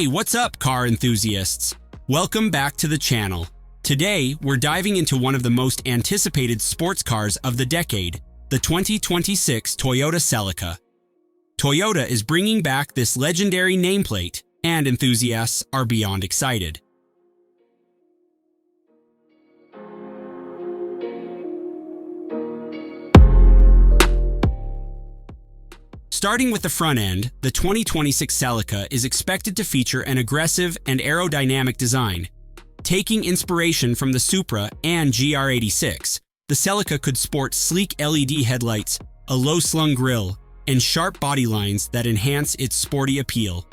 Hey, what's up, car enthusiasts? Welcome back to the channel. Today, we're diving into one of the most anticipated sports cars of the decade, the 2026 Toyota Celica. Toyota is bringing back this legendary nameplate, and enthusiasts are beyond excited. Starting with the front end, the 2026 Celica is expected to feature an aggressive and aerodynamic design. Taking inspiration from the Supra and GR86, the Celica could sport sleek LED headlights, a low-slung grille, and sharp body lines that enhance its sporty appeal.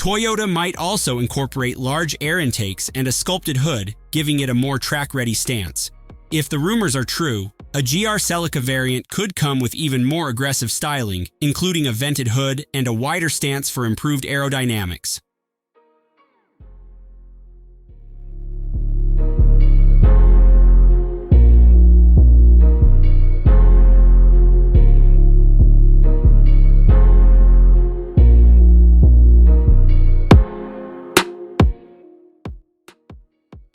Toyota might also incorporate large air intakes and a sculpted hood, giving it a more track-ready stance. If the rumors are true, a GR Celica variant could come with even more aggressive styling, including a vented hood and a wider stance for improved aerodynamics.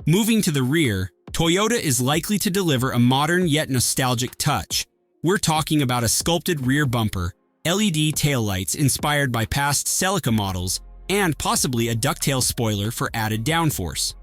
Moving to the rear, Toyota is likely to deliver a modern yet nostalgic touch. We're talking about a sculpted rear bumper, LED taillights inspired by past Celica models, and possibly a ducktail spoiler for added downforce.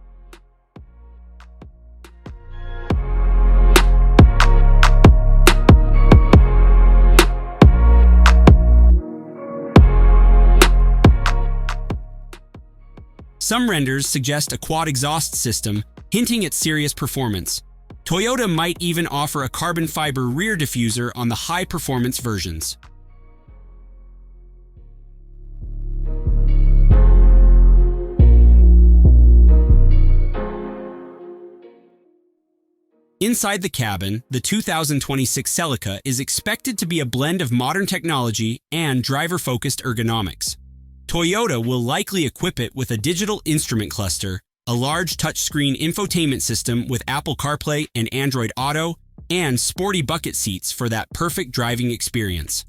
Some renders suggest a quad exhaust system, hinting at serious performance. Toyota might even offer a carbon fiber rear diffuser on the high-performance versions. Inside the cabin, the 2026 Celica is expected to be a blend of modern technology and driver-focused ergonomics. Toyota will likely equip it with a digital instrument cluster, a large touchscreen infotainment system with Apple CarPlay and Android Auto, and sporty bucket seats for that perfect driving experience.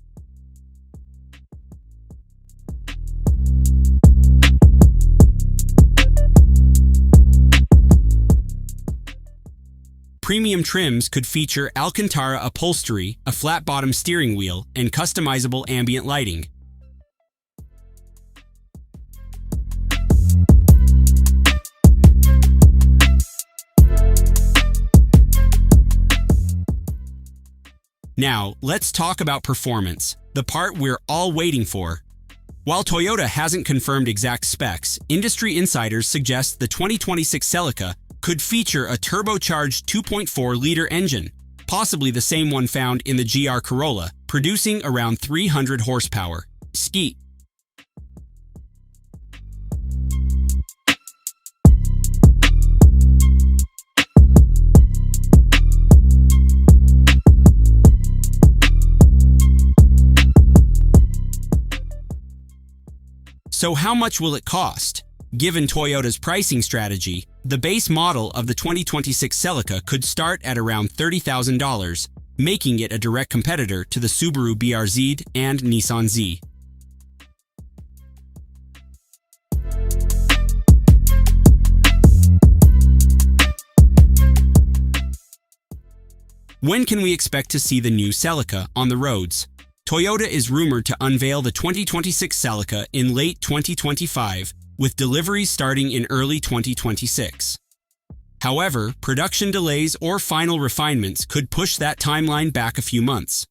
Premium trims could feature Alcantara upholstery, a flat-bottom steering wheel, and customizable ambient lighting. Now, let's talk about performance, the part we're all waiting for. While Toyota hasn't confirmed exact specs, industry insiders suggest the 2026 Celica could feature a turbocharged 2.4-liter engine, possibly the same one found in the GR Corolla, producing around 300 horsepower. Skeet. So how much will it cost? Given Toyota's pricing strategy, the base model of the 2026 Celica could start at around $30,000, making it a direct competitor to the Subaru BRZ and Nissan Z. When can we expect to see the new Celica on the roads? Toyota is rumored to unveil the 2026 Celica in late 2025, with deliveries starting in early 2026. However, production delays or final refinements could push that timeline back a few months.